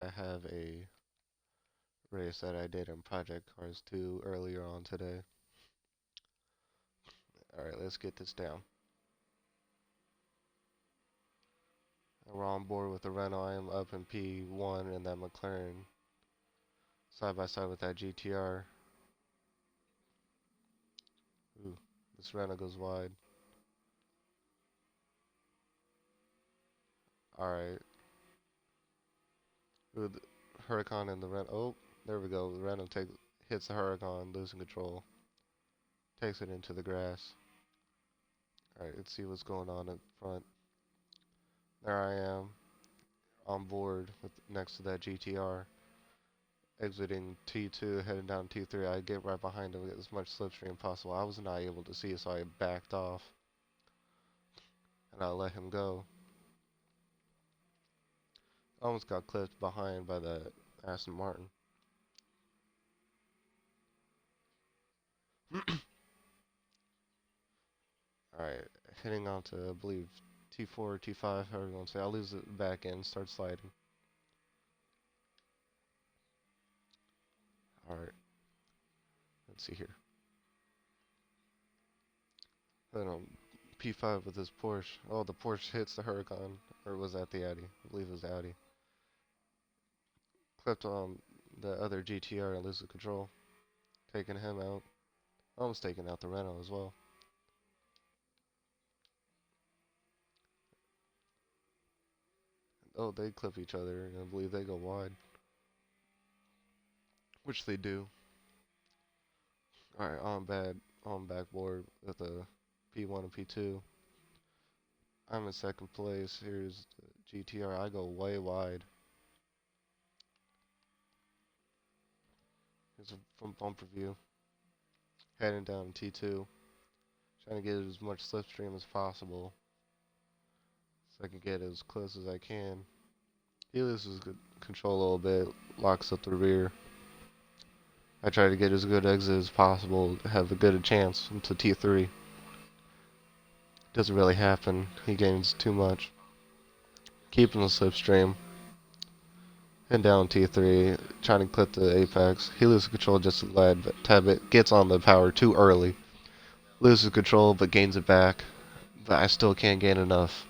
I have a race that I did in Project Cars 2 earlier on today. Alright, let's get this down. We're on board with the Renault. I am up in P1 and that McLaren side by side with that GTR. Ooh, this Renault goes wide. Alright. Ooh, the Huracan and the Renault. Oh, there we go. The Renault hits the Huracan, losing control. Takes it into the grass. Alright, let's see what's going on in front. There I am, on board with next to that GTR. Exiting T2, heading down T3. I get right behind him, get as much slipstream possible. I was not able to see, so I backed off and I let him go. Almost got clipped behind by the Aston Martin. Alright, heading on to, I believe, T4 or T5, however you want to say. I'll lose it back end, start sliding. Alright, let's see here. Then on P5 with this Porsche. Oh, the Porsche hits the Huracan. Or was that the Audi? I believe it was the Audi. Clipped on the other GTR and loses control. Taking him out. Almost taking out the Renault as well. Oh, they clip each other, and I believe they go wide. Which they do. Alright, on backboard with a P1 and P2. I'm in second place. Here's the GTR. I go way wide. Here's a from bumper view. Heading down T2. Trying to get as much slipstream as possible, so I can get as close as I can. He loses control a little bit, locks up the rear. I try to get as good exit as possible, have a good chance into T3. Doesn't really happen. He gains too much. Keeping the slipstream. And down T3, trying to clip the apex. He loses control just a tad bit. Gets on the power too early. Loses control but gains it back. But I still can't gain enough.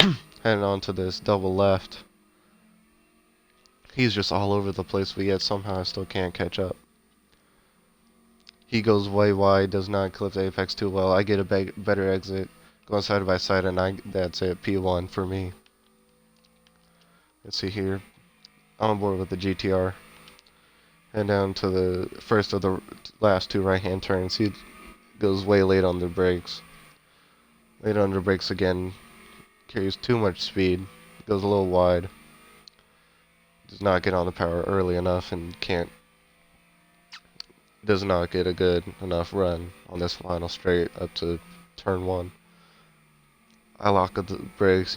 Heading on to this double left. He's just all over the place, but yet somehow I still can't catch up. He goes way wide, does not clip the apex too well. I get a better exit, going side by side, and that's it, P1 for me. Let's see here. I'm on board with the GTR. And down to the first of the last two right-hand turns. He goes way late on the brakes. Late on the brakes again. Carries too much speed. Goes a little wide. Does not get on the power early enough and does not get a good enough run on this final straight up to turn 1. I lock up the brakes.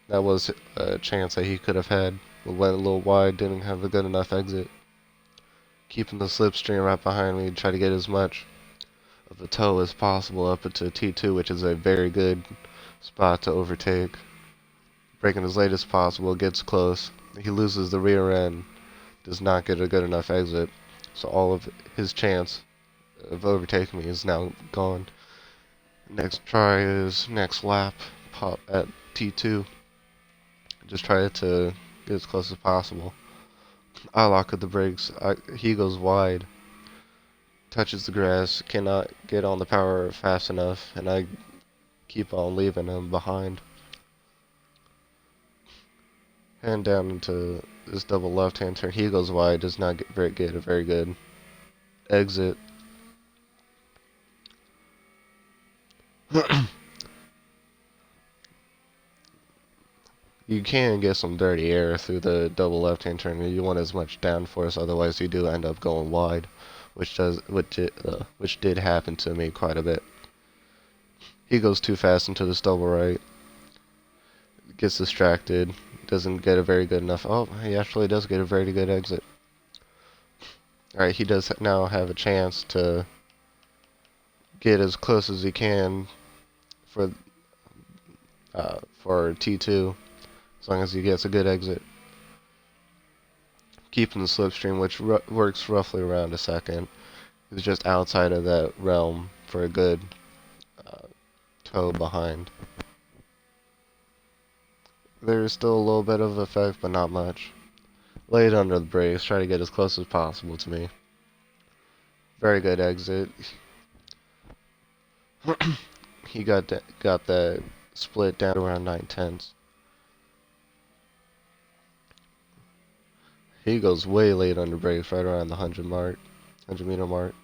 That was a chance that he could have had. Went a little wide, didn't have a good enough exit. Keeping the slipstream right behind me, try to get as much of the toe as possible up into T2, which is a very good spot to overtake. Braking as late as possible, gets close. He loses the rear end, does not get a good enough exit, so all of his chance of overtaking me is now gone. Next try is next lap, pop at T2. Just try to get as close as possible. I lock up the brakes. He goes wide. Touches the grass. Cannot get on the power fast enough. And I keep on leaving him behind. And down into this double left-hand turn. He goes wide. Does not get a very good exit. You can get some dirty air through the double left-hand turn. You want as much downforce, otherwise you do end up going wide, which did happen to me quite a bit. He goes too fast into this double right, gets distracted, doesn't get a very good enough. Oh, he actually does get a very good exit. Alright, he does now have a chance to get as close as he can for for T2, as long as he gets a good exit. Keeping the slipstream, which works roughly around a second. He's just outside of that realm for a good toe behind. There's still a little bit of effect, but not much. Laid under the brakes, try to get as close as possible to me. Very good exit. He got that split down to around 9/10. He goes way late under brakes, right around the 100 meter mark.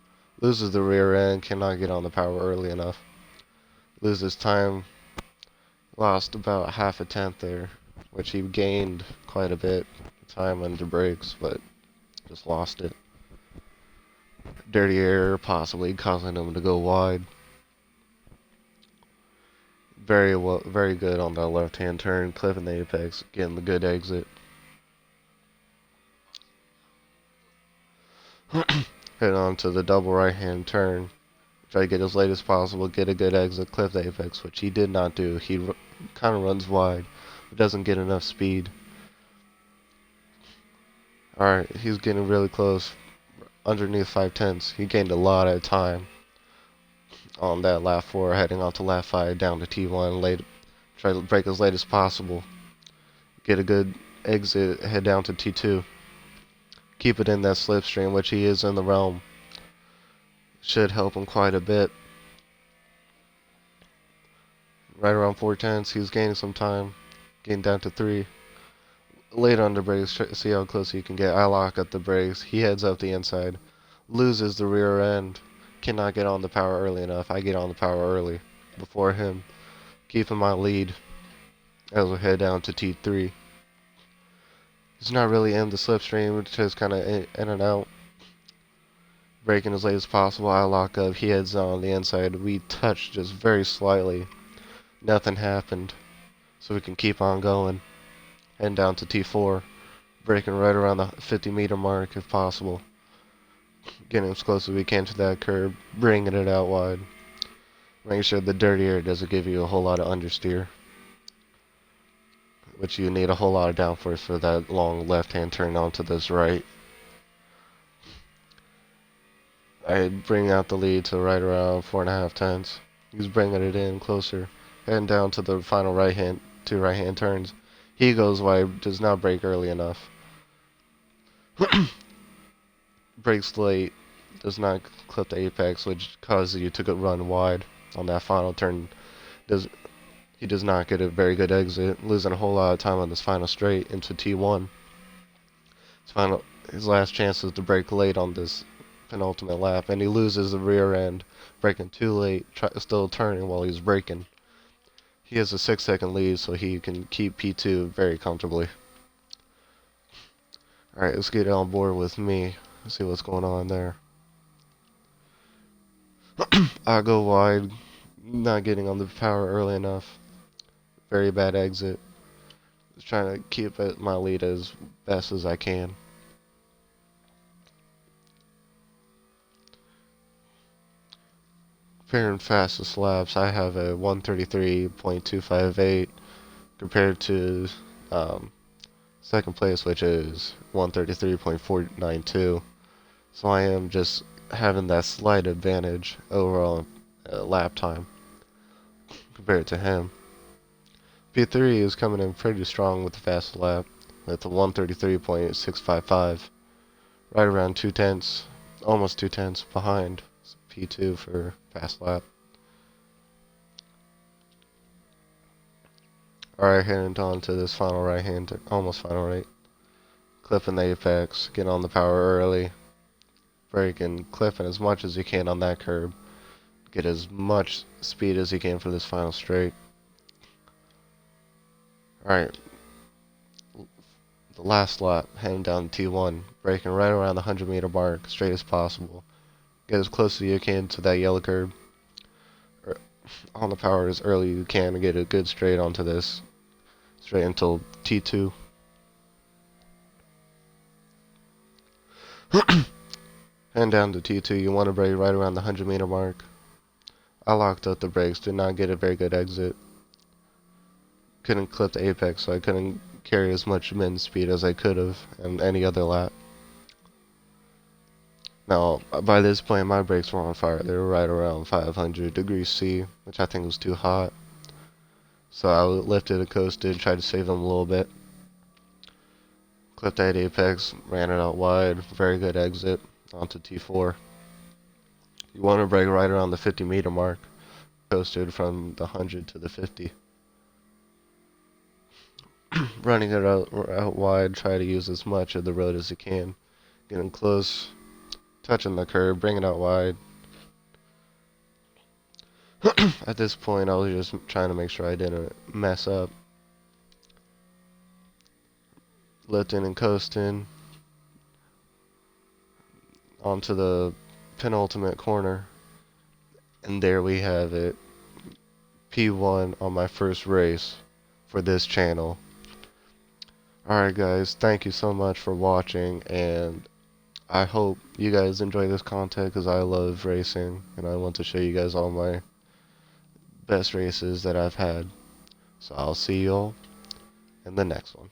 Loses the rear end, cannot get on the power early enough. Loses time, lost about half a tenth there, which he gained quite a bit time under brakes, but just lost it. Dirty air possibly causing him to go wide. Very good on that left-hand turn, clipping the apex, getting the good exit. Head on to the double right-hand turn. Try to get as late as possible, get a good exit, clip the apex, which he did not do. He kind of runs wide, but doesn't get enough speed. Alright, he's getting really close, underneath 5/10. He gained a lot of time on that lap 4, heading on to lap 5, down to T1, late. Try to brake as late as possible. Get a good exit, head down to T2. Keep it in that slipstream, which he is in the realm. Should help him quite a bit. Right around 4/10, he's gaining some time. Getting down to 3. Late on the brakes, try to see how close he can get. I lock up the brakes. He heads up the inside. Loses the rear end. Cannot get on the power early enough. I get on the power early before him. Keeping my lead as we head down to T3. He's not really in the slipstream, just kind of in and out. Braking as late as possible. I lock up. He heads on the inside. We touch just very slightly. Nothing happened. So we can keep on going. Heading down to T4. Braking right around the 50-meter mark if possible. Getting as close as we can to that curb. Bringing it out wide. Making sure the dirty air doesn't give you a whole lot of understeer, which you need a whole lot of downforce for that long left-hand turn onto this right. I bring out the lead to right around 4.5/10. He's bringing it in closer. Heading down to the final two right-hand turns. He goes wide, does not brake early enough. Brakes late, does not clip the apex, which causes you to run wide on that final turn. He does not get a very good exit, losing a whole lot of time on this final straight into T1. His last chance is to brake late on this penultimate lap, and he loses the rear end, braking too late, still turning while he's braking. He has a 6-second lead, so he can keep P2 very comfortably. Alright, let's get on board with me. Let's see what's going on there. I go wide, not getting on the power early enough. Very bad exit. Just trying to keep my lead as best as I can. Comparing fastest laps, I have a 133.258 compared to second place, which is 133.492. So I am just having that slight advantage overall lap time compared to him. P3 is coming in pretty strong with the fast lap with a 133.655, right around 2/10, almost 2/10 behind P2 for fast lap. Alright, heading on to this final almost final right. Clipping the apex, getting on the power early. Braking, clipping as much as you can on that curb. Get as much speed as you can for this final straight. Alright, the last lap, heading down T1, braking right around the 100-meter mark, straight as possible. Get as close as you can to that yellow curb. On the power as early as you can to get a good straight onto this. Straight until T2. Heading down to T2, you want to brake right around the 100-meter mark. I locked up the brakes, did not get a very good exit. couldn't clip the apex, so I couldn't carry as much min speed as I could have in any other lap. Now, by this point, my brakes were on fire. They were right around 500 degrees C, which I think was too hot. So I lifted and coasted, tried to save them a little bit. Clipped that apex, ran it out wide. Very good exit onto T4. You want to brake right around the 50-meter mark. Coasted from the 100 to the 50. Running it out wide, try to use as much of the road as you can. Getting close, touching the curb, bring it out wide. At this point, I was just trying to make sure I didn't mess up. Lifting and coasting onto the penultimate corner. And there we have it. P1 on my first race for this channel. Alright guys, thank you so much for watching, and I hope you guys enjoy this content because I love racing and I want to show you guys all my best races that I've had. So I'll see y'all in the next one.